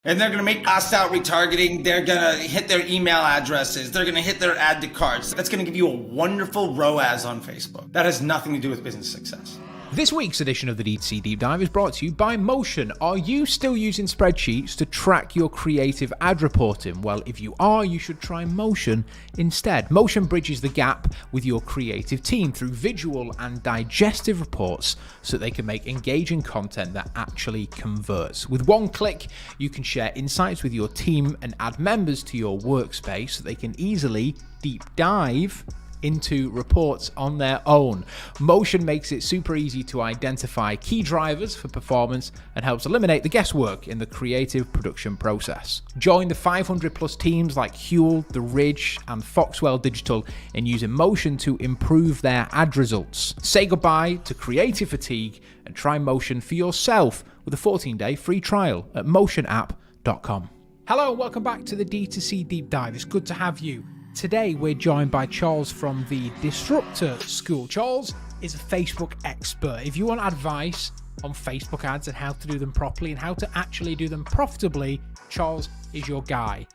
And they're going to make us out retargeting. They're going to hit their email addresses. They're going to hit their add to carts. That's going to give you a wonderful ROAS on Facebook. That has nothing to do with business success. This week's edition of the D2C Deep Dive is brought to you by Motion. Are you still using spreadsheets to track your creative ad reporting? Well, if you are, you should try Motion instead. Motion bridges the gap with your creative team through visual and digestive reports so that they can make engaging content that actually converts. With one click, you can share insights with your team and add members to your workspace so they can easily deep dive into reports on their own. Motion makes it super easy to identify key drivers for performance and helps eliminate the guesswork in the creative production process. Join the 500 plus teams like Huel, The Ridge, and Foxwell Digital in using Motion to improve their ad results. Say goodbye to creative fatigue and try Motion for yourself with a 14-day free trial at motionapp.com. Hello and welcome back to the D2C Deep Dive. It's good to have you. Today, we're joined by Charles from the Disruptor School. Charles is a Facebook expert. If you want advice on Facebook ads and how to do them properly and how to actually do them profitably, Charles is your guy.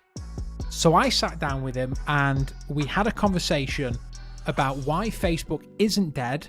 So I sat down with him and we had a conversation about why Facebook isn't dead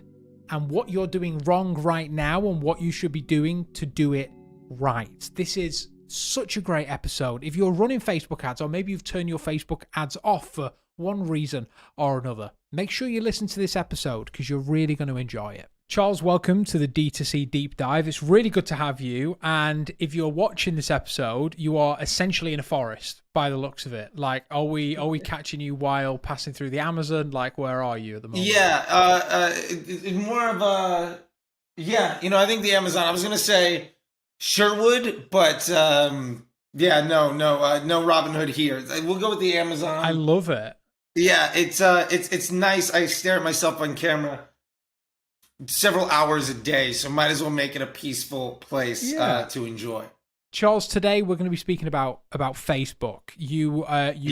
and what you're doing wrong right now and what you should be doing to do it right. This is such a great episode. If you're running Facebook ads, or maybe you've turned your Facebook ads off for one reason or another, make sure you listen to this episode because you're really going to enjoy it. Charles, welcome to the D2C Deep Dive. It's really good to have you. And if you're watching this episode, you are essentially in a forest by the looks of it. Like, are we catching you while passing through the Amazon? Like, where are you at the moment? Yeah, more of a, I think the Amazon, I was going to say Sherwood, but no Robin Hood here. We'll go with the Amazon. I love it. Yeah, it's nice. I stare at myself on camera several hours a day, so might as well make it a peaceful place to enjoy. Charles, today we're going to be speaking about Facebook. You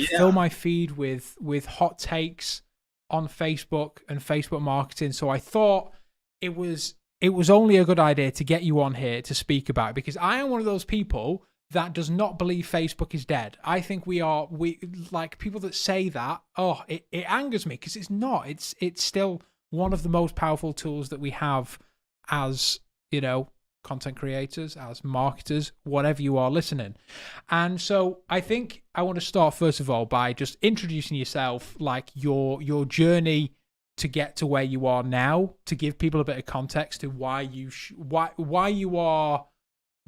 fill my feed with hot takes on Facebook and Facebook marketing, so I thought it was only a good idea to get you on here to speak about it, because I am one of those people that does not believe Facebook is dead. I think we like people that say that, it angers me because it's not. It's still one of the most powerful tools that we have as, content creators, as marketers, whatever you are listening. And so I think I want to start first of all by just introducing yourself, like your journey to get to where you are now, to give people a bit of context to why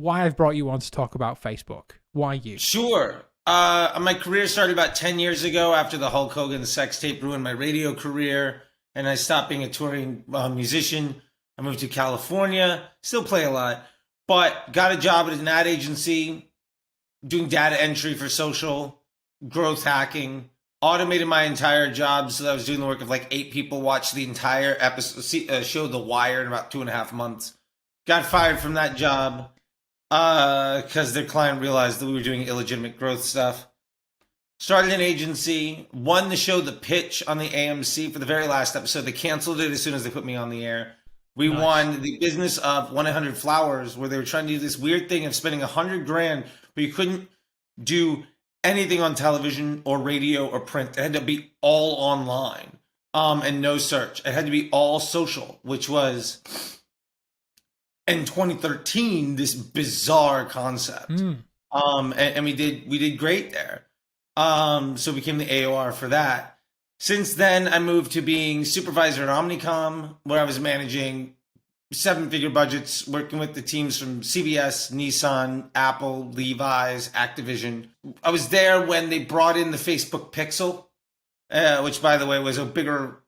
I've brought you on to talk about Facebook. Why you? Sure. My career started about 10 years ago after the Hulk Hogan sex tape ruined my radio career, and I stopped being a touring musician. I moved to California, still play a lot, but got a job at an ad agency doing data entry for social, growth hacking, automated my entire job so that I was doing the work of like 8 people, watched the entire episode, show The Wire in about 2.5 months. Got fired from that job because their client realized that we were doing illegitimate growth stuff. Started an agency, won the show The Pitch on the AMC for the very last episode. They canceled it as soon as they put me on the air. We won the business of 1-800-Flowers, where they were trying to do this weird thing of spending $100,000, but you couldn't do anything on television or radio or print. It had to be all online and no search. It had to be all social, which was in 2013 this bizarre concept. And we did great there. So became the AOR for that. Since then, I moved to being supervisor at Omnicom, where I was managing 7-figure budgets, working with the teams from CBS, Nissan, Apple, Levi's, Activision. I was there when they brought in the Facebook Pixel, which, by the way, was a bigger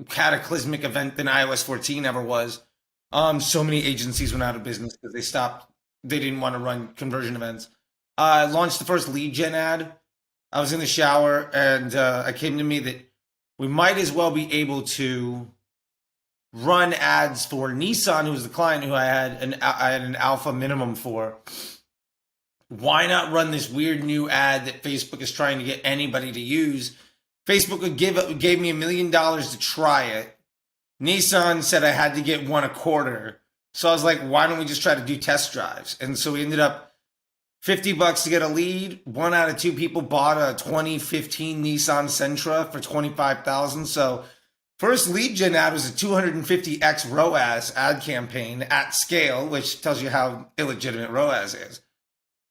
cataclysmic event than iOS 14 ever was. So many agencies went out of business because they didn't want to run conversion events. I launched the first lead gen ad. I was in the shower and it came to me that we might as well be able to run ads for Nissan, who was the client who I had an alpha minimum for. Why not run this weird new ad that Facebook is trying to get anybody to use? Facebook gave me $1 million to try it. Nissan said I had to get one a quarter. So I was like, why don't we just try to do test drives? And so we ended up $50 to get a lead. 1 out of 2 people bought a 2015 Nissan Sentra for $25,000. So first lead gen ad was a 250x ROAS ad campaign at scale, which tells you how illegitimate ROAS is.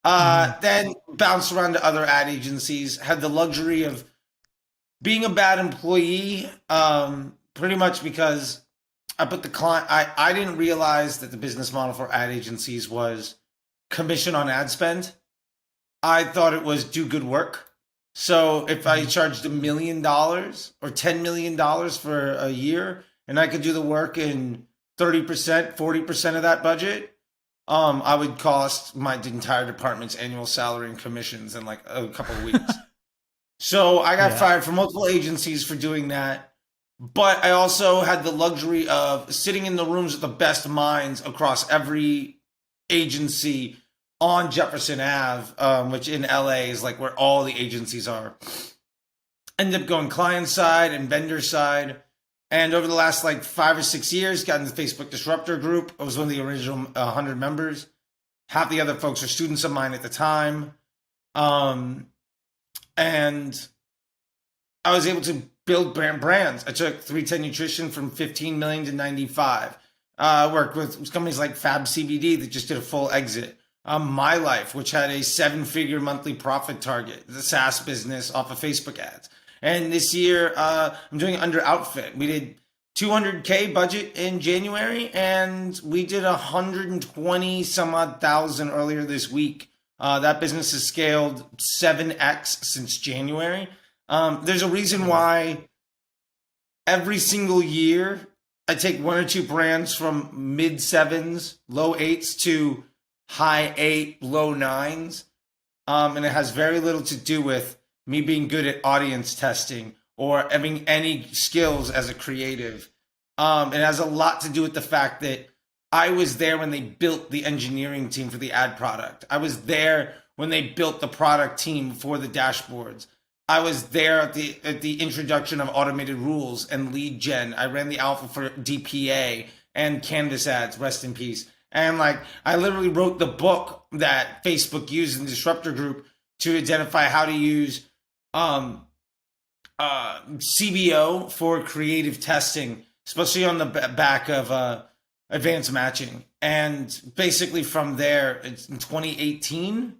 Then bounced around to other ad agencies, had the luxury of being a bad employee, pretty much because I put the client, I didn't realize that the business model for ad agencies was commission on ad spend. I thought it was do good work. So if I charged $1 million or $10 million for a year and I could do the work in 30%, 40% of that budget, I would cost my entire department's annual salary and commissions in like a couple of weeks. So I got fired from multiple agencies for doing that. But I also had the luxury of sitting in the rooms with the best minds across every agency on Jefferson Ave, which in LA is like where all the agencies are. Ended up going client side and vendor side. And over the last like 5 or 6 years, got into the Facebook Disruptor group. I was one of the original 100 members. Half the other folks are students of mine at the time. And I was able to build brands. I took 310 Nutrition from 15 million to 95. Worked with companies like Fab CBD that just did a full exit. My Life, which had a 7-figure monthly profit target, the SaaS business off of Facebook ads. And this year, I'm doing Under Outfit. We did 200K budget in January, and we did 120 some odd thousand earlier this week. That business has scaled 7x since January. There's a reason why every single year I take 1 or 2 brands from mid 7s, low 8s to high 8, low 9s. And it has very little to do with me being good at audience testing or having any skills as a creative. It has a lot to do with the fact that I was there when they built the engineering team for the ad product. I was there when they built the product team for the dashboards. I was there at the introduction of automated rules and lead gen. I ran the alpha for DPA and Canvas ads, rest in peace. And like, I literally wrote the book that Facebook used in the Disruptor group to identify how to use CBO for creative testing, especially on the back of advanced matching. And basically from there, in 2018,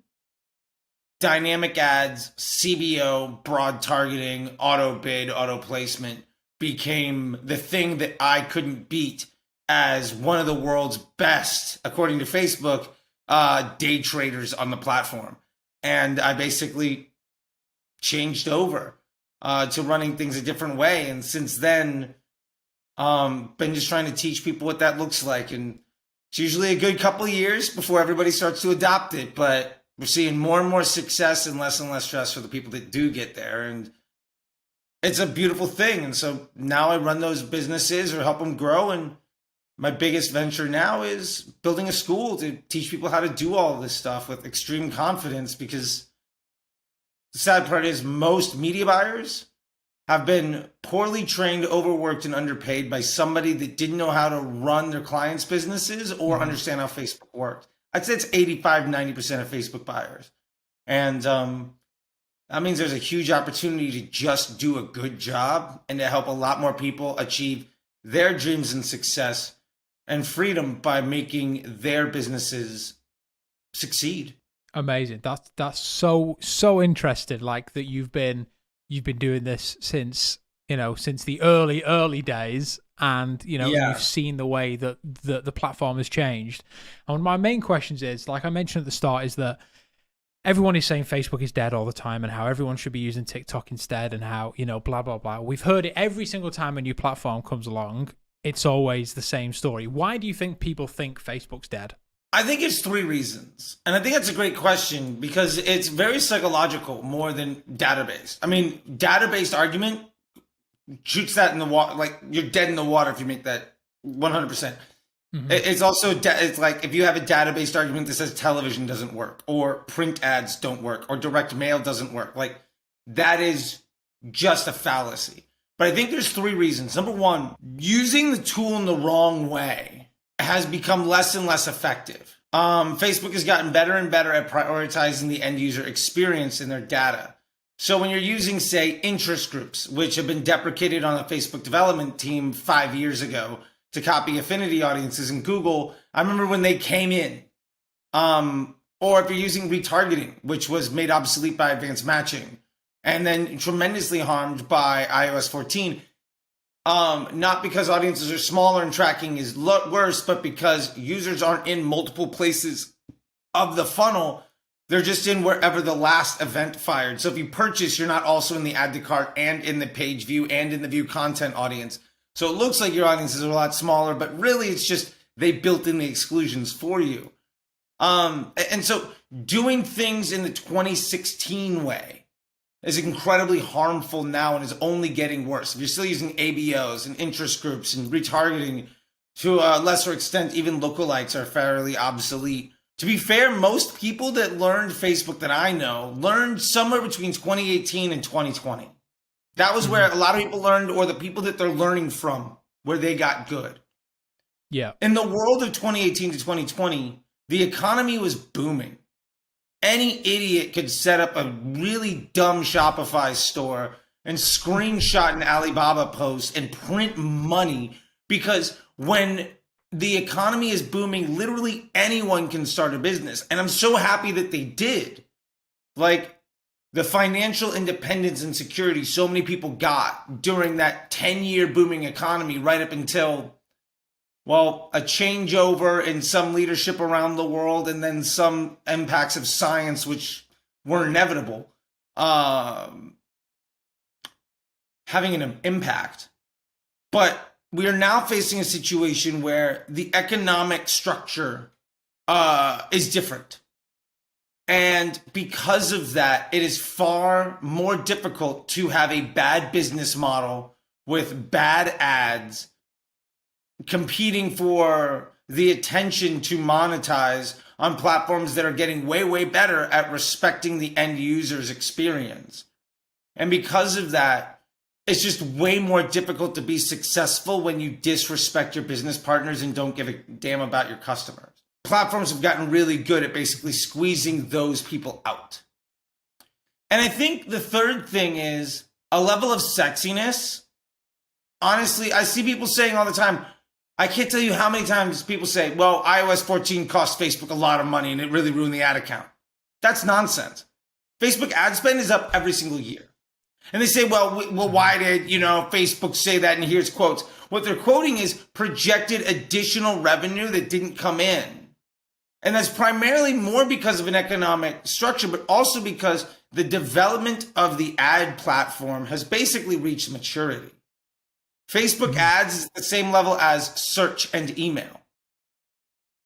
dynamic ads, CBO, broad targeting, auto bid, auto placement became the thing that I couldn't beat as one of the world's best, according to Facebook, day traders on the platform. And I basically changed over to running things a different way. And since then, been just trying to teach people what that looks like. And it's usually a good couple of years before everybody starts to adopt it. But we're seeing more and more success and less stress for the people that do get there. And it's a beautiful thing. And so now I run those businesses or help them grow. And my biggest venture now is building a school to teach people how to do all of this stuff with extreme confidence, because the sad part is most media buyers have been poorly trained, overworked, and underpaid by somebody that didn't know how to run their clients' businesses or understand how Facebook worked. I'd say it's 85, 90% of Facebook buyers. And that means there's a huge opportunity to just do a good job and to help a lot more people achieve their dreams and success and freedom by making their businesses succeed. Amazing. That's so interesting. Like that you've been doing this since the early days, and you've seen the way that the platform has changed. And one of my main questions is, like I mentioned at the start, is that everyone is saying Facebook is dead all the time and how everyone should be using TikTok instead and how, blah, blah, blah. We've heard it every single time a new platform comes along. It's always the same story. Why do you think people think Facebook's dead? I think it's 3 reasons. And I think that's a great question because it's very psychological more than database. I mean, database argument shoots that in the water. Like, you're dead in the water if you make that 100%. Mm-hmm. It's also, it's like if you have a database argument that says television doesn't work or print ads don't work or direct mail doesn't work. Like, that is just a fallacy. But I think there's 3 reasons. Number 1, using the tool in the wrong way has become less and less effective. Facebook has gotten better and better at prioritizing the end user experience in their data. So when you're using, say, interest groups, which have been deprecated on the Facebook development team 5 years ago to copy affinity audiences in Google, I remember when they came in. Or if you're using retargeting, which was made obsolete by advanced matching, and then tremendously harmed by iOS 14. Not because audiences are smaller and tracking is worse, but because users aren't in multiple places of the funnel. They're just in wherever the last event fired. So if you purchase, you're not also in the add to cart and in the page view and in the view content audience. So it looks like your audiences are a lot smaller, but really it's just they built in the exclusions for you. And so doing things in the 2016 way is incredibly harmful now and is only getting worse. If you're still using ABOs and interest groups and retargeting, to a lesser extent, even lookalikes are fairly obsolete. To be fair, most people that learned Facebook that I know learned somewhere between 2018 and 2020. That was where a lot of people learned, or the people that they're learning from, where they got good. Yeah. In the world of 2018 to 2020, the economy was booming. Any idiot could set up a really dumb Shopify store and screenshot an Alibaba post and print money, because when the economy is booming, literally anyone can start a business. And I'm so happy that they did. Like the financial independence and security so many people got during that 10-year booming economy, right up until, well, a changeover in some leadership around the world, and then some impacts of science, which were inevitable, having an impact. But we are now facing a situation where the economic structure is different. And because of that, it is far more difficult to have a bad business model with bad ads competing for the attention to monetize on platforms that are getting way, way better at respecting the end user's experience. And because of that, it's just way more difficult to be successful when you disrespect your business partners and don't give a damn about your customers. Platforms have gotten really good at basically squeezing those people out. And I think the third thing is a level of sexiness. Honestly, I see people saying all the time, I can't tell you how many times people say, well, iOS 14 cost Facebook a lot of money and it really ruined the ad account. That's nonsense. Facebook ad spend is up every single year. And they say, well, why did, Facebook say that? And here's quotes. What they're quoting is projected additional revenue that didn't come in. And that's primarily more because of an economic structure, but also because the development of the ad platform has basically reached maturity. Facebook ads is at the same level as search and email.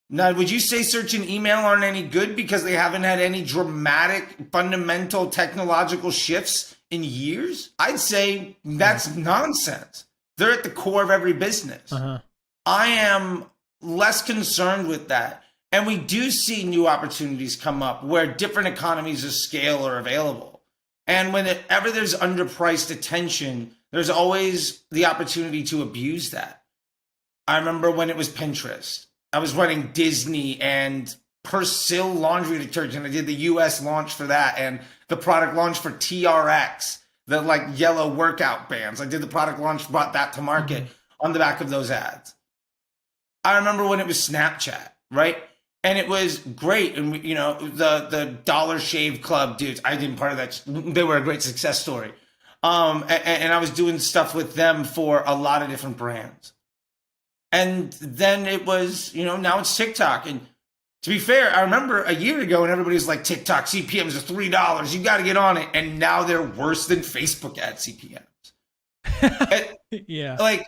Now, would you say search and email aren't any good because they haven't had any dramatic, fundamental technological shifts in years? I'd say that's nonsense. They're at the core of every business. I am less concerned with that. And we do see new opportunities come up where different economies of scale are available. And whenever there's underpriced attention, there's always the opportunity to abuse that. I remember when it was Pinterest. I was running Disney and Persil laundry detergent. I did the US launch for that and the product launch for TRX, the like yellow workout bands. I did the product launch, brought that to market on the back of those ads. I remember when it was Snapchat, right? And it was great. And, the Dollar Shave Club dudes, I did part of that. They were a great success story. And I was doing stuff with them for a lot of different brands. And then it was, now it's TikTok. And to be fair, I remember a year ago when everybody was like, TikTok CPMs are $3. You got to get on it. And now they're worse than Facebook ad CPMs. Yeah. Like,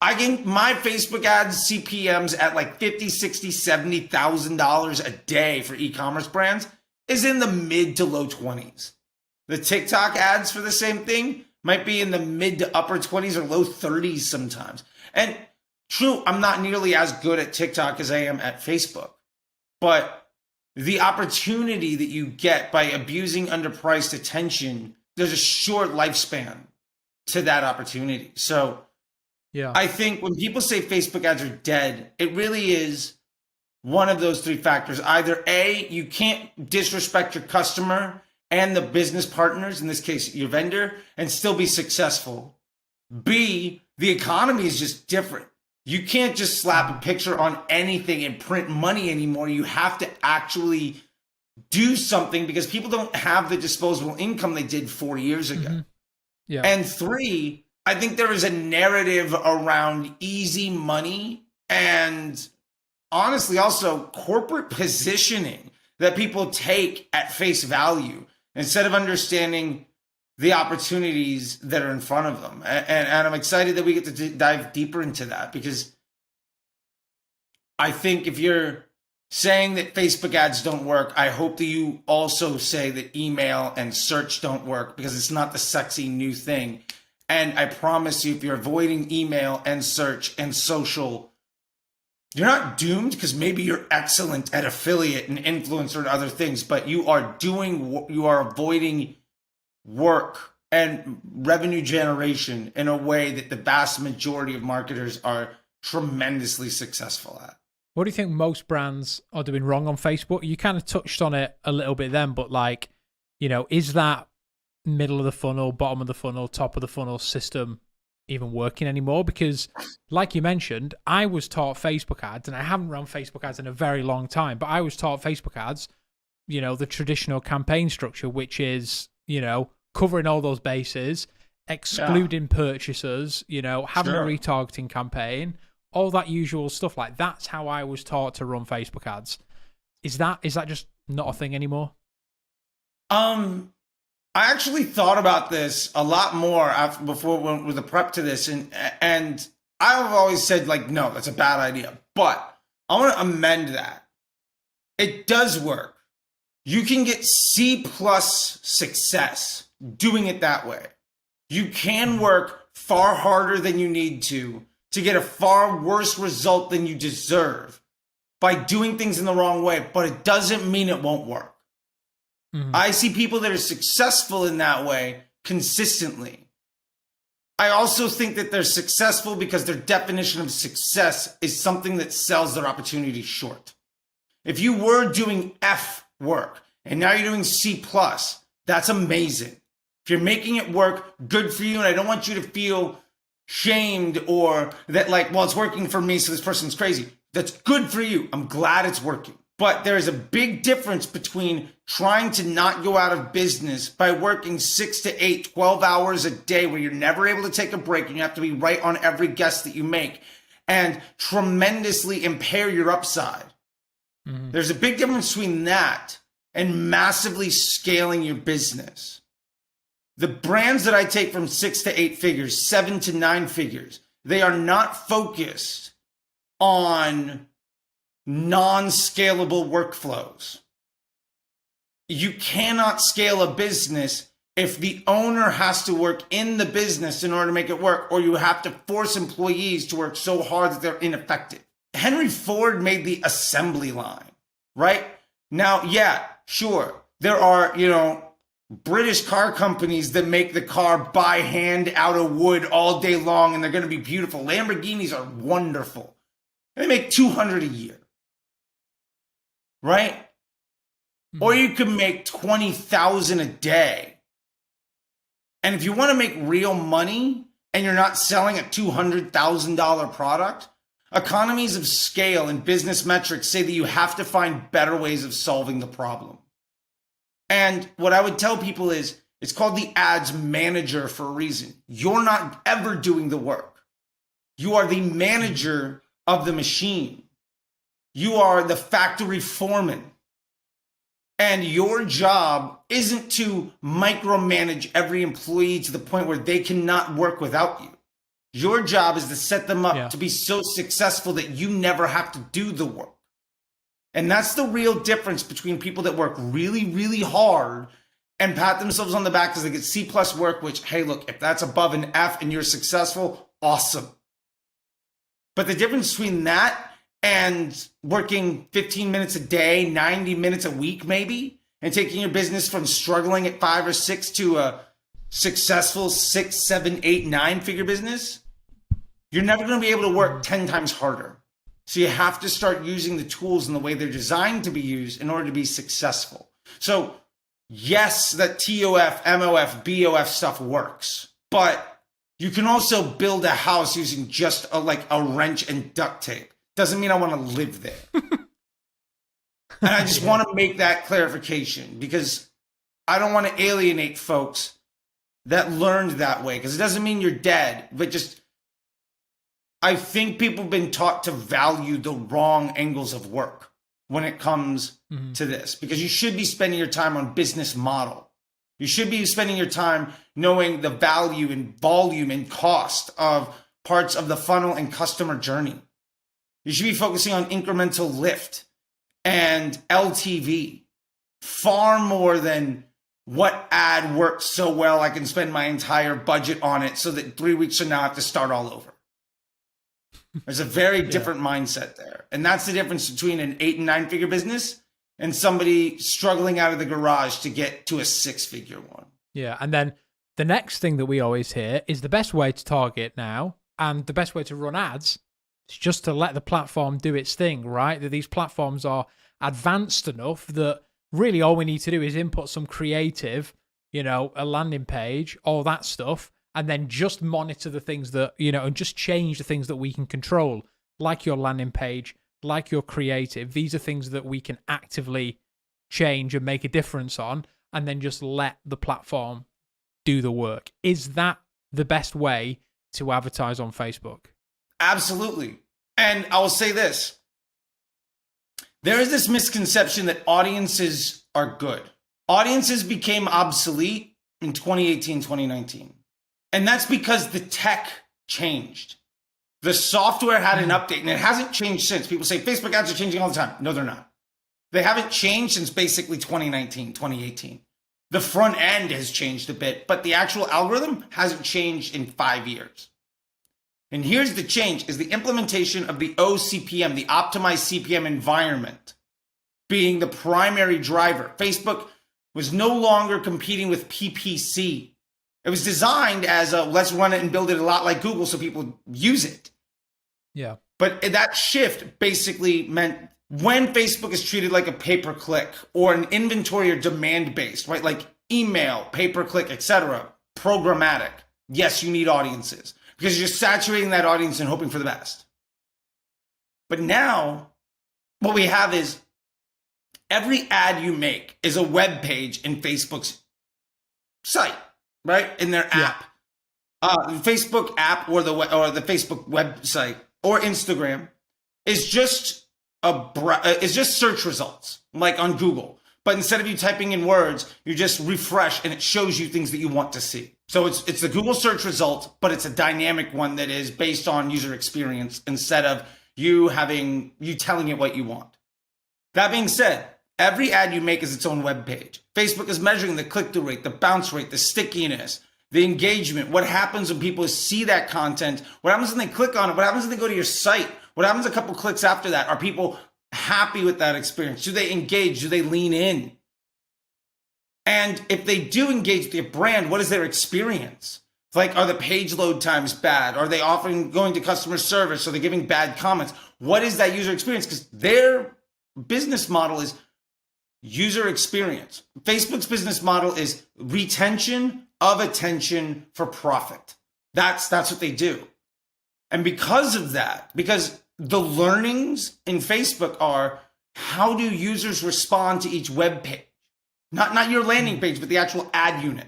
I get my Facebook ads CPMs at like $50,000, $60,000, $70,000 a day for e-commerce brands is in the mid to low 20s. The TikTok ads for the same thing might be in the mid to upper 20s or low 30s sometimes. And true, I'm not nearly as good at TikTok as I am at Facebook. But the opportunity that you get by abusing underpriced attention, there's a short lifespan to that opportunity. So yeah, I think when people say Facebook ads are dead, it really is one of those three factors. Either A, you can't disrespect your customer and the business partners, in this case, your vendor, and still be successful. B, the economy is just different. You can't just slap a picture on anything and print money anymore. You have to actually do something because people don't have the disposable income they did 4 years ago. Mm-hmm. Yeah. And three, I think there is a narrative around easy money and honestly also corporate positioning that people take at face value instead of understanding the opportunities that are in front of them. And I'm excited that we get to dive deeper into that, because I think if you're saying that Facebook ads don't work, I hope that you also say that email and search don't work, because it's not the sexy new thing. And I promise you, if you're avoiding email and search and social, you're not doomed, because maybe you're excellent at affiliate and influencer and other things, but you are avoiding work and revenue generation in a way that the vast majority of marketers are tremendously successful at. What do you think most brands are doing wrong on Facebook? You kind of touched on it a little bit then, but like, you know, is that middle of the funnel, bottom of the funnel, top of the funnel system even working anymore? Because like you mentioned, I was taught Facebook ads, and I haven't run Facebook ads in a very long time, but I was taught Facebook ads, you know, the traditional campaign structure, which is, you know, covering all those bases, excluding purchasers, you know, having a retargeting campaign, all that usual stuff. Like, that's how I was taught to run Facebook ads. Is that just not a thing anymore? I actually thought about this a lot more before with the prep to this, and I've always said, like, no, that's a bad idea. But I want to amend that. It does work. You can get C+ success doing it that way. You can work far harder than you need to get a far worse result than you deserve by doing things in the wrong way, but it doesn't mean it won't work. Mm-hmm. I see people that are successful in that way consistently. I also think that they're successful because their definition of success is something that sells their opportunity short. If you were doing F work and now you're doing C+, that's amazing. If you're making it work, good for you. And I don't want you to feel shamed or that, like, well, it's working for me, so this person's crazy. That's good for you. I'm glad it's working. But there is a big difference between trying to not go out of business by working 6 to 8, 12 hours a day where you're never able to take a break and you have to be right on every guest that you make and tremendously impair your upside. Mm-hmm. There's a big difference between that and massively scaling your business. The brands that I take from 6 to 8 figures, 7 to 9 figures, they are not focused on non-scalable workflows. You cannot scale a business if the owner has to work in the business in order to make it work, or you have to force employees to work so hard that they're ineffective. Henry Ford made the assembly line, right? Now, yeah, sure, there are, British car companies that make the car by hand out of wood all day long, and they're going to be beautiful. Lamborghinis are wonderful. And they make 200 a year, right? Mm-hmm. Or you can make 20,000 a day. And if you want to make real money and you're not selling a $200,000 product, economies of scale and business metrics say that you have to find better ways of solving the problem. And what I would tell people is, it's called the ads manager for a reason. You're not ever doing the work. You are the manager of the machine. You are the factory foreman. And your job isn't to micromanage every employee to the point where they cannot work without you. Your job is to set them up to be so successful that you never have to do the work. And that's the real difference between people that work really, really hard and pat themselves on the back because they get C+ work, which, hey, look, if that's above an F and you're successful, awesome. But the difference between that and working 15 minutes a day, 90 minutes a week maybe, and taking your business from struggling at 5 or 6 to a successful 6, 7, 8, 9 figure business, you're never going to be able to work 10 times harder. So you have to start using the tools in the way they're designed to be used in order to be successful. So yes, that TOF, MOF, BOF stuff works, but you can also build a house using just a wrench and duct tape. Doesn't mean I want to live there. And I just want to make that clarification because I don't want to alienate folks that learned that way, because it doesn't mean you're dead, but just I think people have been taught to value the wrong angles of work when it comes to this, because you should be spending your time on business model. You should be spending your time knowing the value and volume and cost of parts of the funnel and customer journey. You should be focusing on incremental lift and LTV far more than what ad works so well I can spend my entire budget on it so that 3 weeks from now I have to start all over. There's a very different mindset there. And that's the difference between an 8 and 9 figure business and somebody struggling out of the garage to get to a 6-figure one. Yeah. And then the next thing that we always hear is the best way to target now and the best way to run ads is just to let the platform do its thing, right? That these platforms are advanced enough that really all we need to do is input some creative, a landing page, all that stuff, and then just monitor the things that, and just change the things that we can control, like your landing page, like your creative. These are things that we can actively change and make a difference on, and then just let the platform do the work. Is that the best way to advertise on Facebook? Absolutely. And I will say this. There is this misconception that audiences are good. Audiences became obsolete in 2018, 2019. And that's because the tech changed. The software had an update, and it hasn't changed since. People say Facebook ads are changing all the time. No, they're not. They haven't changed since basically 2019, 2018. The front end has changed a bit, but the actual algorithm hasn't changed in 5 years. And here's the change, is the implementation of the OCPM, the optimized CPM environment, being the primary driver. Facebook was no longer competing with PPC. It was designed as a let's run it and build it a lot like Google so people use it. Yeah. But that shift basically meant when Facebook is treated like a pay-per-click or an inventory or demand-based, right? Like email, pay-per-click, etc., programmatic. Yes, you need audiences because you're saturating that audience and hoping for the best. But now what we have is every ad you make is a web page in Facebook's site, right? In their app, Facebook app or the Facebook website or Instagram is just search results like on Google. But instead of you typing in words, you just refresh and it shows you things that you want to see. So it's the Google search result, but it's a dynamic one that is based on user experience instead of you telling it what you want. That being said, every ad you make is its own web page. Facebook is measuring the click-through rate, the bounce rate, the stickiness, the engagement. What happens when people see that content? What happens when they click on it? What happens when they go to your site? What happens a couple clicks after that? Are people happy with that experience? Do they engage? Do they lean in? And if they do engage with your brand, what is their experience? Like, are the page load times bad? Are they often going to customer service? Are they giving bad comments? What is that user experience? Because their business model is user experience. Facebook's business model is retention of attention for profit. That's what they do. And because of that, because the learnings in Facebook are how do users respond to each web page? Not your landing page, but the actual ad unit.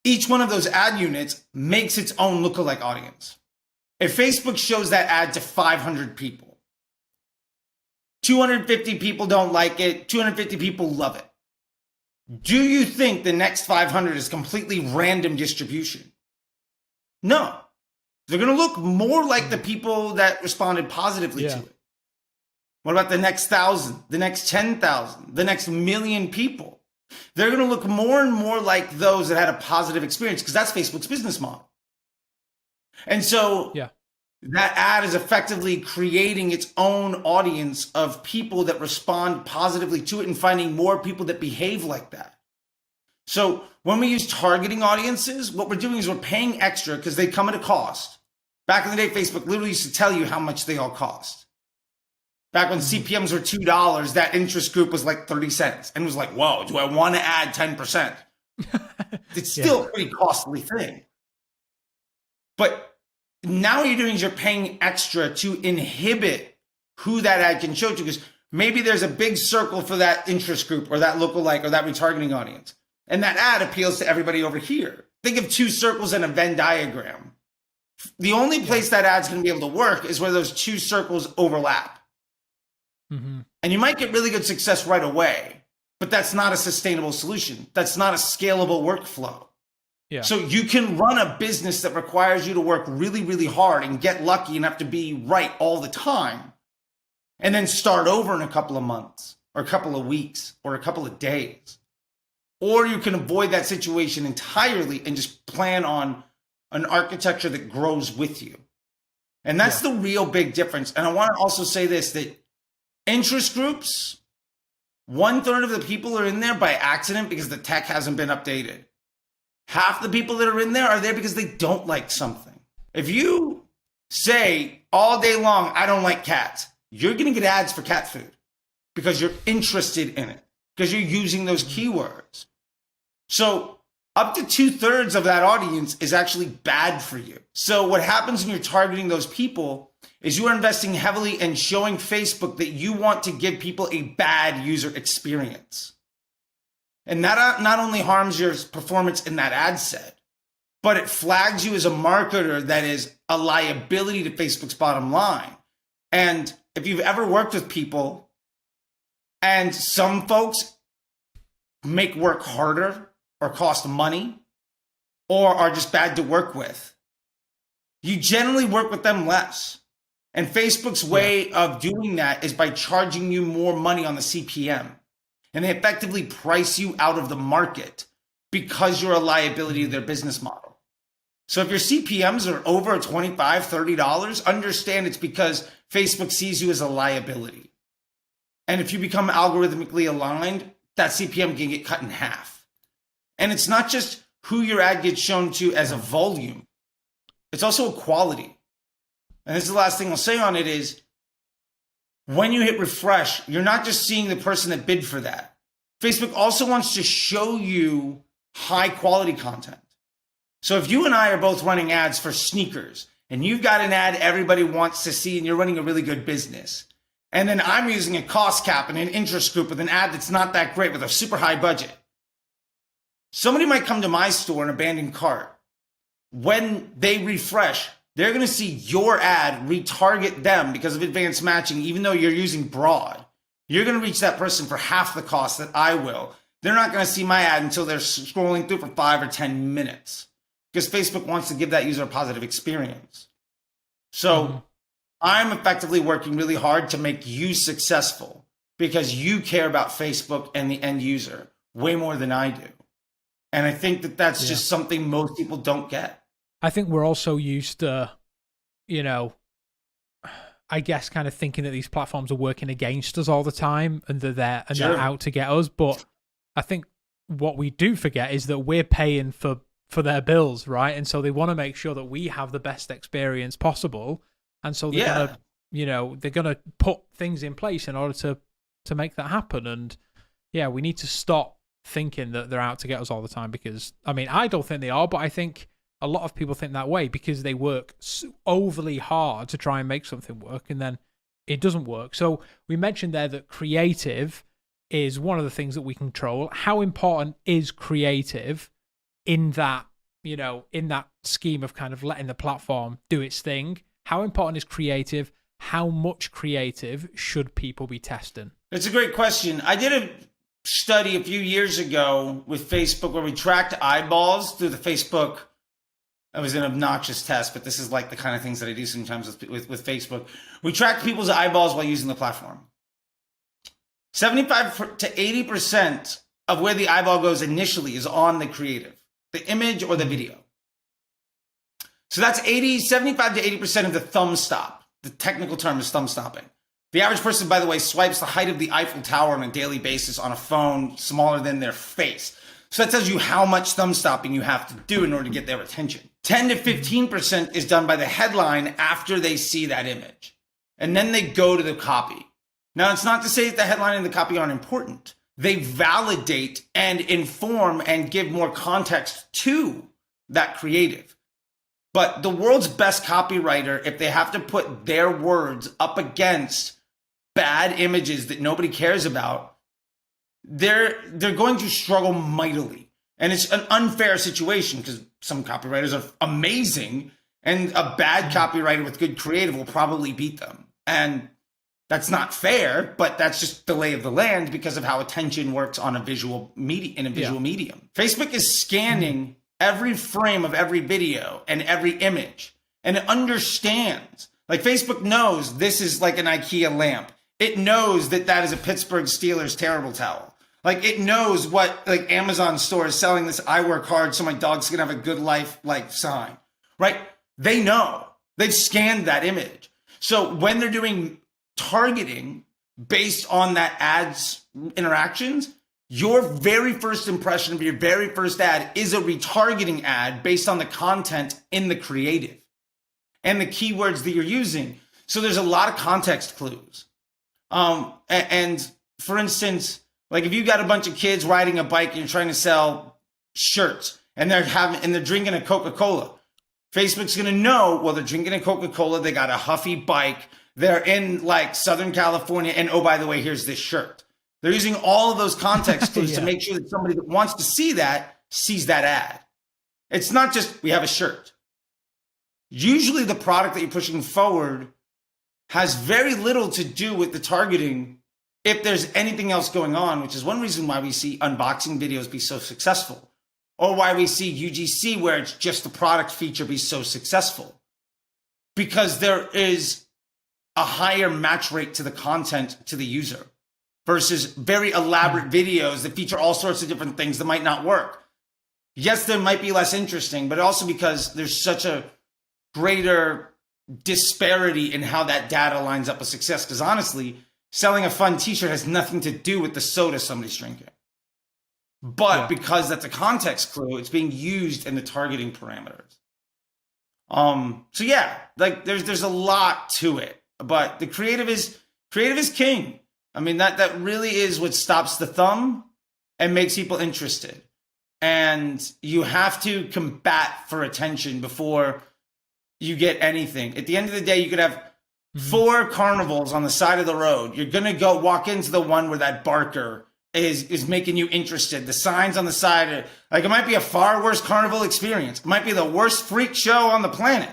Each one of those ad units makes its own lookalike audience. If Facebook shows that ad to 500 people, 250 people don't like it, 250 people love it. Do you think the next 500 is completely random distribution? No. They're going to look more like the people that responded positively to it. What about the next 1,000, the next 10,000, the next million people? They're going to look more and more like those that had a positive experience because that's Facebook's business model. And so that ad is effectively creating its own audience of people that respond positively to it and finding more people that behave like that. So when we use targeting audiences, what we're doing is we're paying extra because they come at a cost. Back in the day, Facebook literally used to tell you how much they all cost. Back when CPMs were $2, that interest group was like 30 cents. And it was like, whoa, do I want to add 10%? It's still a pretty costly thing. But now what you're doing is you're paying extra to inhibit who that ad can show to, because maybe there's a big circle for that interest group or that lookalike or that retargeting audience. And that ad appeals to everybody over here. Think of two circles in a Venn diagram. The only place that ad's going to be able to work is where those two circles overlap. And you might get really good success right away, but that's not a sustainable solution. That's not a scalable workflow. Yeah. So you can run a business that requires you to work really, really hard and get lucky enough to be right all the time, and then start over in a couple of months or a couple of weeks or a couple of days. Or you can avoid that situation entirely and just plan on an architecture that grows with you. And that's the real big difference. And I want to also say this, that interest groups, 1/3 of the people are in there by accident because the tech hasn't been updated. Half the people that are in there are there because they don't like something. If you say all day long, I don't like cats, you're going to get ads for cat food because you're interested in it, because you're using those keywords. So up to 2/3 of that audience is actually bad for you. So what happens when you're targeting those people is you are investing heavily in showing Facebook that you want to give people a bad user experience. And that not only harms your performance in that ad set, but it flags you as a marketer that is a liability to Facebook's bottom line. And if you've ever worked with people, and some folks make work harder or cost money or are just bad to work with, you generally work with them less. And Facebook's way of doing that is by charging you more money on the CPM. And they effectively price you out of the market because you're a liability to their business model. So if your CPMs are over $25, $30, understand it's because Facebook sees you as a liability. And if you become algorithmically aligned, that CPM can get cut in half. And it's not just who your ad gets shown to as a volume. It's also a quality. And this is the last thing I'll say on it is, when you hit refresh, you're not just seeing the person that bid for that. Facebook also wants to show you high quality content. So if you and I are both running ads for sneakers and you've got an ad everybody wants to see and you're running a really good business, and then I'm using a cost cap and an interest group with an ad that's not that great with a super high budget, somebody might come to my store, an abandoned cart. When they refresh, they're going to see your ad retarget them because of advanced matching, even though you're using broad. You're going to reach that person for half the cost that I will. They're not going to see my ad until they're scrolling through for 5 or 10 minutes because Facebook wants to give that user a positive experience. So I'm effectively working really hard to make you successful because you care about Facebook and the end user way more than I do. And I think that that's just something most people don't get. I think we're also used to, I guess kind of thinking that these platforms are working against us all the time and they're there and they're out to get us. But I think what we do forget is that we're paying for their bills, right? And so they want to make sure that we have the best experience possible. And so they're gonna, they're gonna put things in place in order to make that happen. And we need to stop thinking that they're out to get us all the time, because I don't think they are, but I think a lot of people think that way because they work so overly hard to try and make something work, and then it doesn't work. So we mentioned there that creative is one of the things that we control. How important is creative in that, in that scheme of kind of letting the platform do its thing? How important is creative? How much creative should people be testing? It's a great question. I did a study a few years ago with Facebook where we tracked eyeballs through the Facebook. It was an obnoxious test, but this is like the kind of things that I do sometimes with Facebook. We tracked people's eyeballs while using the platform. 75 to 80% of where the eyeball goes initially is on the creative, the image or the video. So that's 75 to 80% of the thumb stop. The technical term is thumb stopping. The average person, by the way, swipes the height of the Eiffel Tower on a daily basis on a phone smaller than their face. So that tells you how much thumb stopping you have to do in order to get their attention. 10 to 15% is done by the headline after they see that image. And then they go to the copy. Now, it's not to say that the headline and the copy aren't important. They validate and inform and give more context to that creative. But the world's best copywriter, if they have to put their words up against bad images that nobody cares about, they're going to struggle mightily. And it's an unfair situation because some copywriters are amazing and a bad copywriter with good creative will probably beat them. And that's not fair, but that's just the lay of the land because of how attention works on a visual medium. Facebook is scanning every frame of every video and every image, and it understands. Like, Facebook knows this is like an IKEA lamp. It knows that that is a Pittsburgh Steelers terrible towel. Like, it knows what, like, Amazon store is selling this "I work hard so my dog's gonna have a good life" like sign, right? They know. They've scanned that image. So when they're doing targeting based on that ad's interactions, your very first impression of your very first ad is a retargeting ad based on the content in the creative and the keywords that you're using. So there's a lot of context clues. And for instance, like if you got a bunch of kids riding a bike and you're trying to sell shirts and they're drinking a Coca-Cola, Facebook's going to know, well, they're drinking a Coca-Cola, they got a Huffy bike, they're in like Southern California, and oh, by the way, here's this shirt. They're using all of those context clues to make sure that somebody that wants to see that sees that ad. It's not just, we have a shirt. Usually the product that you're pushing forward has very little to do with the targeting if there's anything else going on, which is one reason why we see unboxing videos be so successful, or why we see UGC where it's just the product feature be so successful. Because there is a higher match rate to the content to the user versus very elaborate videos that feature all sorts of different things that might not work. Yes, they might be less interesting, but also because there's such a greater disparity in how that data lines up with success. Because honestly, selling a fun t-shirt has nothing to do with the soda somebody's drinking. But because that's a context clue, it's being used in the targeting parameters. So yeah, like there's a lot to it, but the creative is king. I mean, that really is what stops the thumb and makes people interested. And you have to combat for attention before you get anything. At the end of the day, you could have 4 carnivals on the side of the road. You're going to go walk into the one where that barker is making you interested. The signs on the side are like, it might be a far worse carnival experience. It might be the worst freak show on the planet.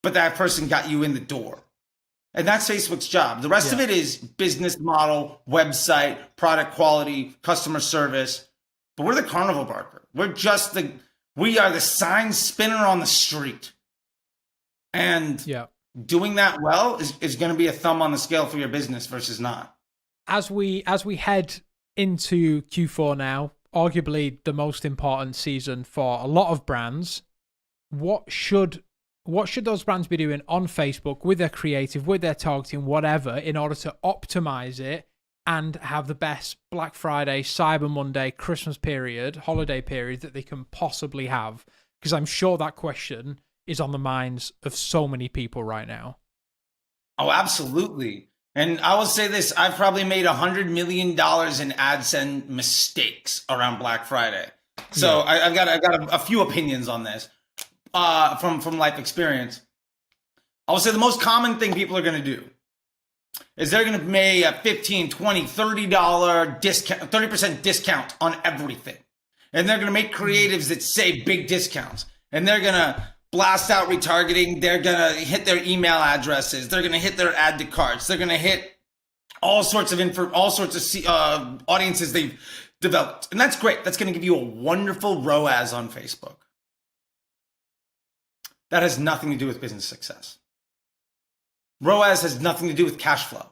But that person got you in the door. And that's Facebook's job. The rest of it is business model, website, product quality, customer service. But we're the carnival barker. We are the sign spinner on the street. And doing that well is going to be a thumb on the scale for your business versus not. As we head into Q4 now, arguably the most important season for a lot of brands, what should those brands be doing on Facebook with their creative, with their targeting, whatever, in order to optimize it and have the best Black Friday, Cyber Monday, Christmas period, holiday period that they can possibly have? Because I'm sure that question is on the minds of so many people right now. Oh, absolutely. And I will say this, I've probably made $100 million in AdSense mistakes around Black Friday. So I've got a few opinions on this from life experience. I will say the most common thing people are going to do is they're going to make a $15, $20, $30 discount, 30% discount on everything. And they're going to make creatives that say big discounts. And they're going to blast out retargeting. They're going to hit their email addresses. They're going to hit their add to carts. They're going to hit all sorts of audiences they've developed. And that's great. That's going to give you a wonderful ROAS on Facebook. That has nothing to do with business success. ROAS has nothing to do with cash flow.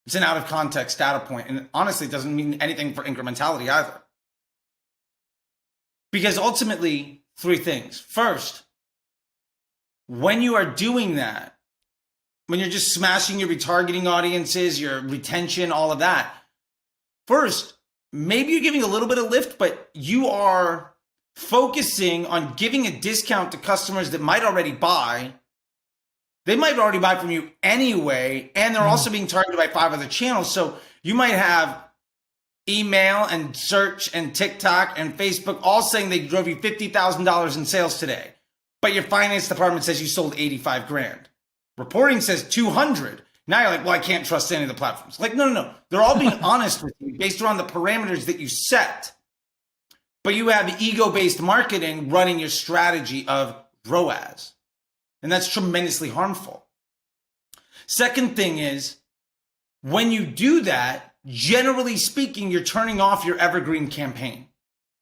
It's an out of context data point, and honestly, it doesn't mean anything for incrementality either. Because ultimately, 3 things. First, when you are doing that, when you're just smashing your retargeting audiences, your retention, all of that, first, maybe you're giving a little bit of lift, but you are focusing on giving a discount to customers that might already buy. They might already buy from you anyway, and they're also being targeted by 5 other channels. So you might have email and search and TikTok and Facebook all saying they drove you $50,000 in sales today, but your finance department says you sold 85 grand. Reporting says 200. Now you're like, well, I can't trust any of the platforms. Like, no. They're all being honest with you based around the parameters that you set. But you have ego-based marketing running your strategy of ROAS. And that's tremendously harmful. Second thing is, when you do that, generally speaking, you're turning off your evergreen campaign.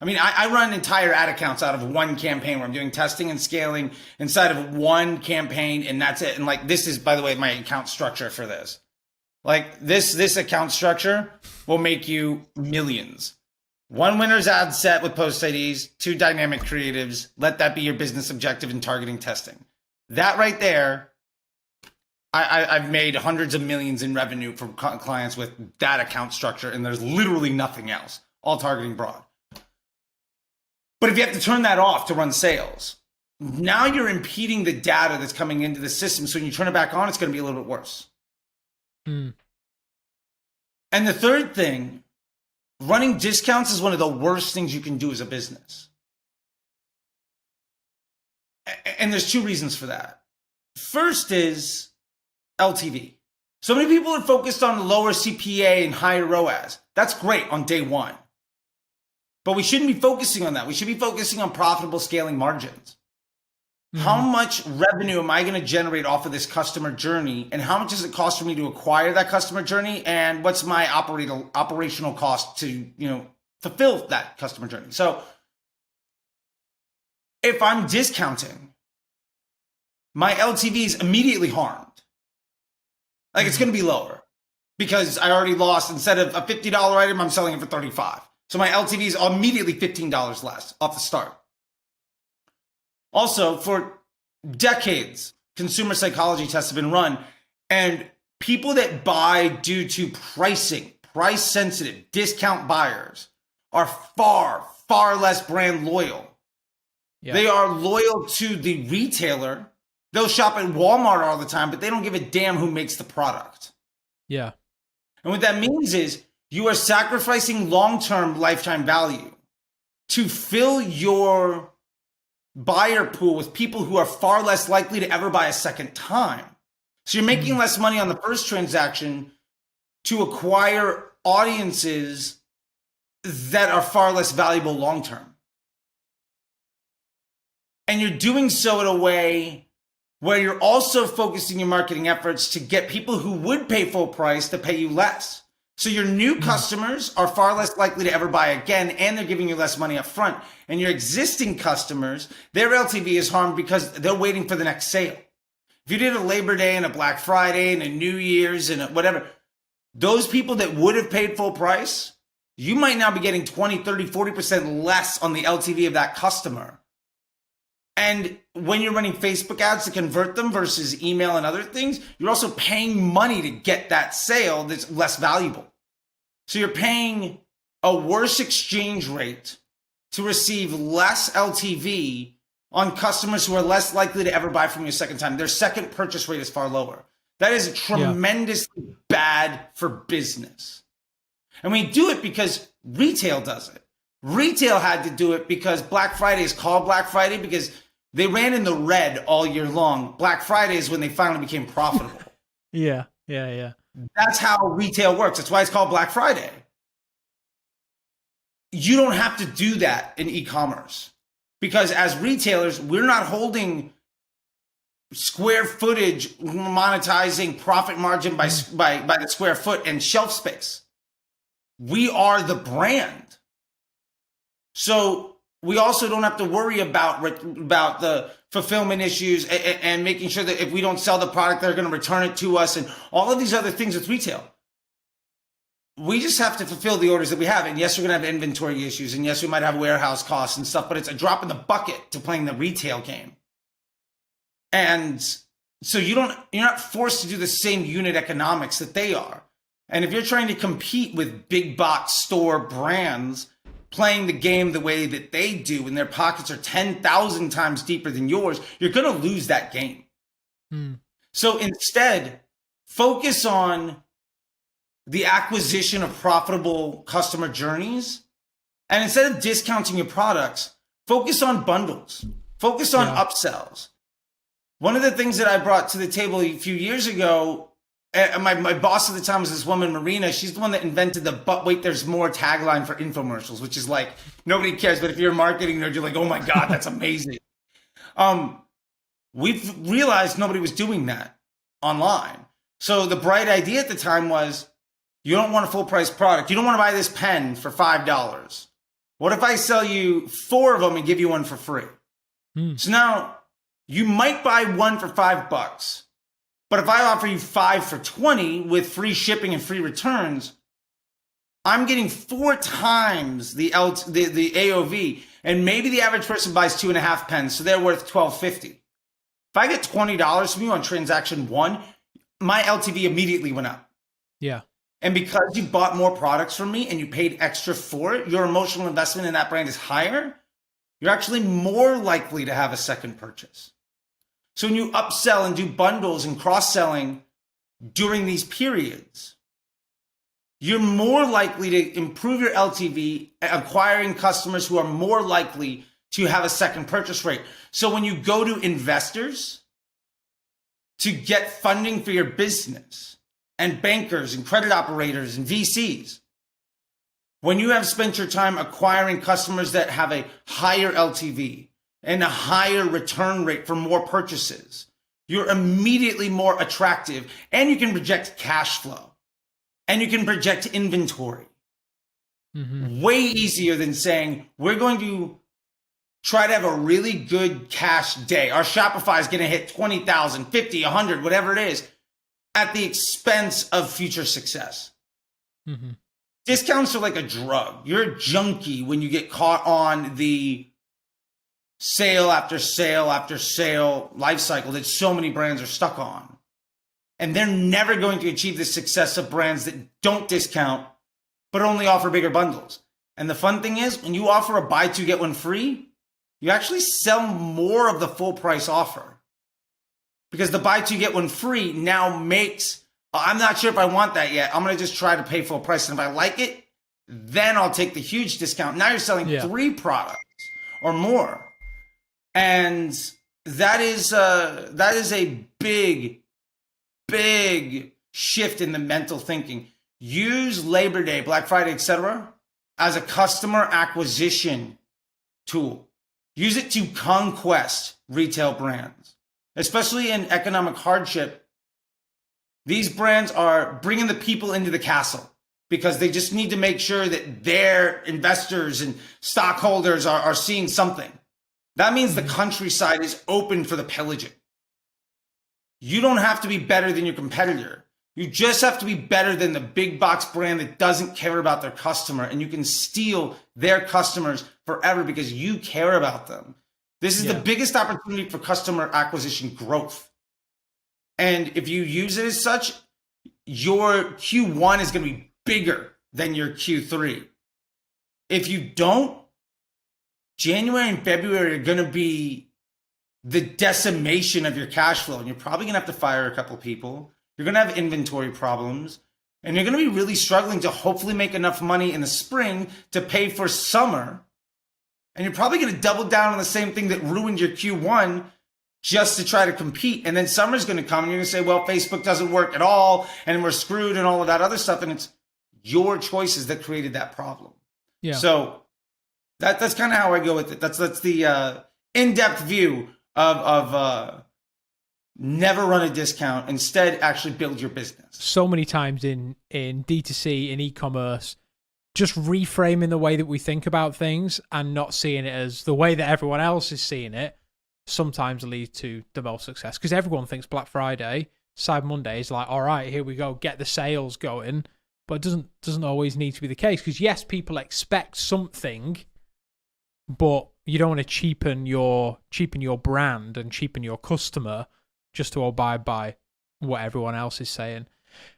I mean, I run entire ad accounts out of one campaign where I'm doing testing and scaling inside of one campaign, and that's it. And like, this is, by the way, my account structure for this. Like this account structure will make you millions. 1 winner's ad set with post IDs, 2 dynamic creatives. Let that be your business objective in targeting testing. That right there, I've made hundreds of millions in revenue from clients with that account structure, and there's literally nothing else, all targeting broad. But if you have to turn that off to run sales, now you're impeding the data that's coming into the system. So when you turn it back on, it's going to be a little bit worse. And the third thing, running discounts is one of the worst things you can do as a business. And there's 2 reasons for that. First is LTV. So many people are focused on lower CPA and higher ROAS. That's great on day 1. But we shouldn't be focusing on that. We should be focusing on profitable scaling margins. How much revenue am I going to generate off of this customer journey? And how much does it cost for me to acquire that customer journey? And what's my operational cost to, fulfill that customer journey? So if I'm discounting, my LTV is immediately harmed. Like, it's going to be lower because I already lost, instead of a $50 item, I'm selling it for $35. So my LTV is immediately $15 less off the start. Also, for decades, consumer psychology tests have been run, and people that buy due to pricing, price sensitive, discount buyers are far, far less brand loyal. Yeah. They are loyal to the retailer. They'll shop at Walmart all the time, but they don't give a damn who makes the product. Yeah. And what that means is you are sacrificing long-term lifetime value to fill your buyer pool with people who are far less likely to ever buy a second time. So you're making less money on the first transaction to acquire audiences that are far less valuable long-term. And you're doing so in a way where you're also focusing your marketing efforts to get people who would pay full price to pay you less. So your new customers are far less likely to ever buy again, and they're giving you less money up front. And your existing customers, their LTV is harmed because they're waiting for the next sale. If you did a Labor Day and a Black Friday and a New Year's and a whatever, those people that would have paid full price, you might now be getting 20, 30, 40% less on the LTV of that customer. And when you're running Facebook ads to convert them versus email and other things, you're also paying money to get that sale that's less valuable. So you're paying a worse exchange rate to receive less LTV on customers who are less likely to ever buy from you a second time. Their second purchase rate is far lower. That is tremendously bad for business. And we do it because retail does it. Retail had to do it because Black Friday is called Black Friday because they ran in the red all year long. Black Friday is when they finally became profitable. Yeah. That's how retail works. That's why it's called Black Friday. You don't have to do that in e-commerce because as retailers, we're not holding square footage, monetizing profit margin by the square foot and shelf space. We are the brand. So we also don't have to worry about the fulfillment issues and making sure that if we don't sell the product, they're going to return it to us and all of these other things with retail. We just have to fulfill the orders that we have. And yes, we're going to have inventory issues. And yes, we might have warehouse costs and stuff, but it's a drop in the bucket to playing the retail game. And so you're not forced to do the same unit economics that they are. And if you're trying to compete with big box store brands playing the game the way that they do, and their pockets are 10,000 times deeper than yours, you're going to lose that game. So instead, focus on the acquisition of profitable customer journeys. And instead of discounting your products, focus on bundles, focus on upsells. One of the things that I brought to the table a few years ago, my boss at the time was this woman, Marina. She's the one that invented the "but wait, there's more" tagline for infomercials, which is like, nobody cares. But if you're a marketing nerd, you're like, oh my God, that's amazing. We've realized nobody was doing that online. So the bright idea at the time was, you don't want a full price product. You don't want to buy this pen for $5. What if I sell you 4 of them and give you one for free? So now you might buy one for $5, but if I offer you 5 for 20 with free shipping and free returns, I'm getting 4 times the AOV, and maybe the average person buys 2.5 pens, so they're worth $12.50. If I get $20 from you on transaction 1, my LTV immediately went up. Yeah. And because you bought more products from me and you paid extra for it, your emotional investment in that brand is higher. You're actually more likely to have a second purchase. So when you upsell and do bundles and cross-selling during these periods, you're more likely to improve your LTV, acquiring customers who are more likely to have a second purchase rate. So when you go to investors to get funding for your business, and bankers and credit operators and VCs, when you have spent your time acquiring customers that have a higher LTV and a higher return rate for more purchases, you're immediately more attractive, and you can project cash flow and you can project inventory. Way easier than saying, we're going to try to have a really good cash day. Our Shopify is going to hit 20,000, 50, 100, whatever it is, at the expense of future success. Discounts are like a drug. You're a junkie when you get caught on the sale after sale after sale life cycle that so many brands are stuck on. And they're never going to achieve the success of brands that don't discount, but only offer bigger bundles. And the fun thing is, when you offer a buy two, get one free, you actually sell more of the full price offer. Because the buy two, get one free now makes, I'm not sure if I want that yet. I'm going to just try to pay full price. And if I like it, then I'll take the huge discount. Now you're selling 3 products or more. And that is a big, big shift in the mental thinking. Use Labor Day, Black Friday, etc. as a customer acquisition tool. Use it to conquest retail brands. Especially in economic hardship, these brands are bringing the people into the castle because they just need to make sure that their investors and stockholders are seeing something. That means the countryside is open for the pillaging. You don't have to be better than your competitor. You just have to be better than the big box brand that doesn't care about their customer, and you can steal their customers forever because you care about them. This is the biggest opportunity for customer acquisition growth. And if you use it as such, your Q1 is going to be bigger than your Q3. If you don't, January and February are going to be the decimation of your cash flow. And you're probably going to have to fire a couple people. You're going to have inventory problems. And you're going to be really struggling to hopefully make enough money in the spring to pay for summer. And you're probably going to double down on the same thing that ruined your Q1 just to try to compete. And then summer's going to come and you're going to say, well, Facebook doesn't work at all and we're screwed and all of that other stuff. And it's your choices that created that problem. So that's kind of how I go with it. That's the in-depth view of never run a discount. Instead, actually build your business. So many times in D2C, in e-commerce, just reframing the way that we think about things and not seeing it as the way that everyone else is seeing it sometimes leads to the most success. Because everyone thinks Black Friday, Cyber Monday is like, all right, here we go, get the sales going. But it doesn't always need to be the case. Because yes, people expect something, but you don't want to cheapen your brand and cheapen your customer just to abide by what everyone else is saying.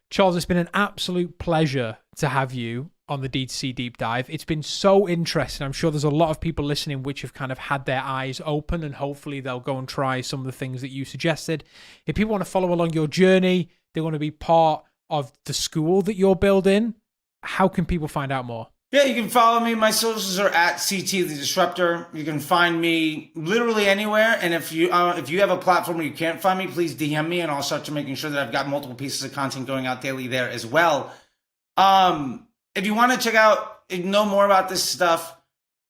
Charles, it's been an absolute pleasure to have you on the D2C Deep Dive. It's been so interesting. I'm sure there's a lot of people listening which have kind of had their eyes open, and hopefully they'll go and try some of the things that you suggested. If people want to follow along your journey, they want to be part of the school that you're building, how can people find out more? Yeah, you can follow me. My socials are at CT the Disruptor. You can find me literally anywhere. And if you have a platform where you can't find me, please DM me, and I'll start to making sure that I've got multiple pieces of content going out daily there as well. If you want to check out, know more about this stuff,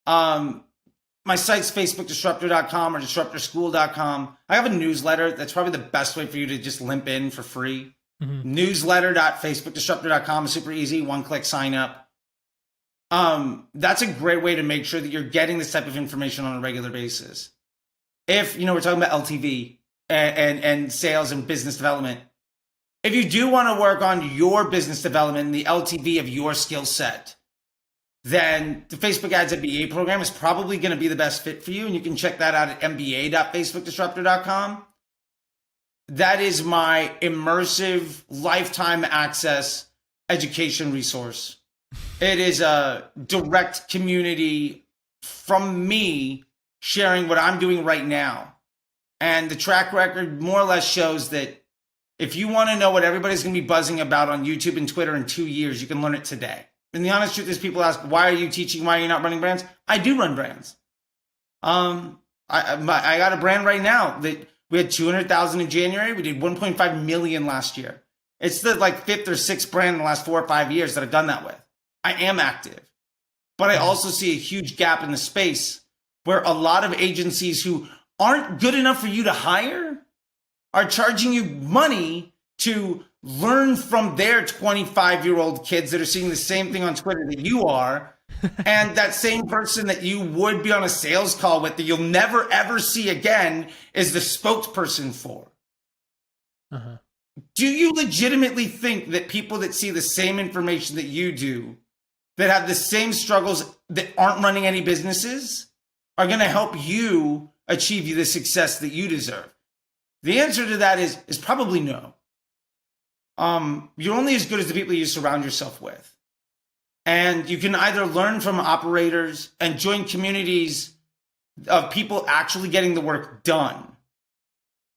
my site's facebookdisruptor.com or disruptorschool.com. I have a newsletter. That's probably the best way for you to just limp in for free. Newsletter.facebookdisruptor.com is super easy. One-click sign up. That's a great way to make sure that you're getting this type of information on a regular basis. If, we're talking about LTV and sales and business development. If you do want to work on your business development and the LTV of your skill set, then the Facebook Ads MBA program is probably going to be the best fit for you. And you can check that out at mba.facebookdisruptor.com. That is my immersive lifetime access education resource. It is a direct community from me sharing what I'm doing right now. And the track record more or less shows that if you want to know what everybody's going to be buzzing about on YouTube and Twitter in 2 years, you can learn it today. And the honest truth is, people ask, why are you teaching? Why are you not running brands? I do run brands. I got a brand right now that we had 200,000 in January. We did 1.5 million last year. It's the fifth or sixth brand in the last 4 or 5 years that I've done that with. I am active, but I also see a huge gap in the space where a lot of agencies who aren't good enough for you to hire are charging you money to learn from their 25-year-old kids that are seeing the same thing on Twitter that you are. And that same person that you would be on a sales call with that you'll never, ever see again is the spokesperson for. Do you legitimately think that people that see the same information that you do, that have the same struggles, that aren't running any businesses, are going to help you achieve the success that you deserve? The answer to that is probably no. You're only as good as the people you surround yourself with. And you can either learn from operators and join communities of people actually getting the work done,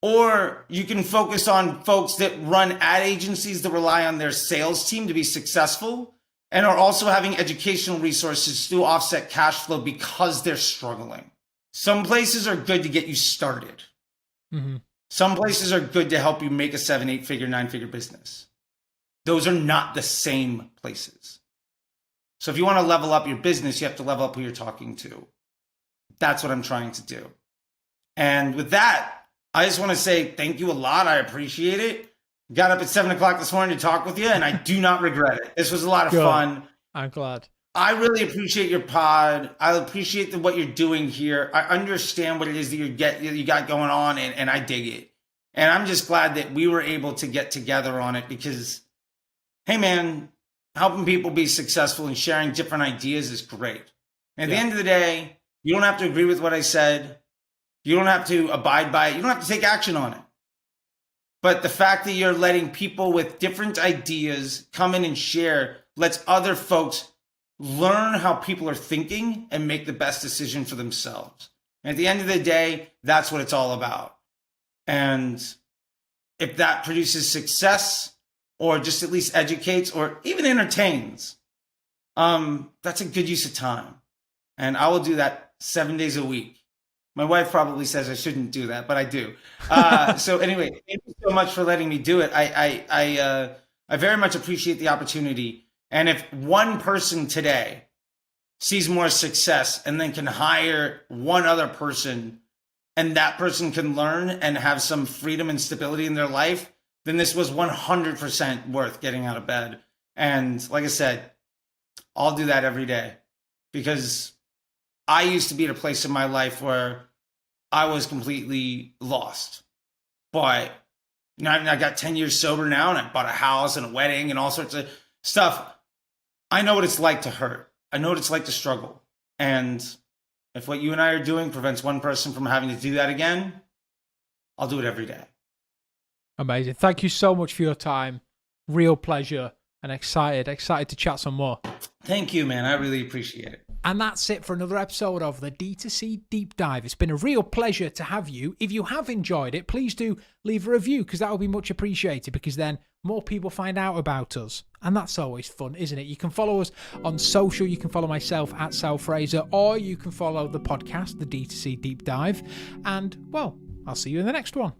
or you can focus on folks that run ad agencies that rely on their sales team to be successful and are also having educational resources to offset cash flow because they're struggling. Some places are good to get you started. Some places are good to help you make a 7, 8 figure, 9 figure business. Those are not the same places. So if you want to level up your business, you have to level up who you're talking to. That's what I'm trying to do. And with that, I just want to say thank you a lot. I appreciate it. Got up at 7 o'clock this morning to talk with you, and I do not regret it. This was a lot of fun. I'm glad. I really appreciate your pod. I appreciate what you're doing here. I understand what it is that you got going on, and I dig it. And I'm just glad that we were able to get together on it because, hey man, helping people be successful and sharing different ideas is great. And at the end of the day, you don't have to agree with what I said. You don't have to abide by it. You don't have to take action on it. But the fact that you're letting people with different ideas come in and share lets other folks learn how people are thinking and make the best decision for themselves. And at the end of the day, that's what it's all about. And if that produces success or just at least educates or even entertains, that's a good use of time. And I will do that 7 days a week. My wife probably says I shouldn't do that, but I do. So anyway, thank you so much for letting me do it. I very much appreciate the opportunity. And if one person today sees more success and then can hire one other person and that person can learn and have some freedom and stability in their life, then this was 100% worth getting out of bed. And like I said, I'll do that every day because I used to be at a place in my life where I was completely lost. But I got 10 years sober now, and I bought a house and a wedding and all sorts of stuff. I know what it's like to hurt. I know what it's like to struggle. And if what you and I are doing prevents one person from having to do that again, I'll do it every day. Amazing. Thank you so much for your time. real pleasure and excited to chat some more. Thank you, man. I really appreciate it. And that's it for another episode of the D2C Deep Dive. It's been a real pleasure to have you. If you have enjoyed it, please do leave a review, because that will be much appreciated, because then more people find out about us. And that's always fun, isn't it? You can follow us on social. You can follow myself at Sal Fraser, or you can follow the podcast, the D2C Deep Dive. And, well, I'll see you in the next one.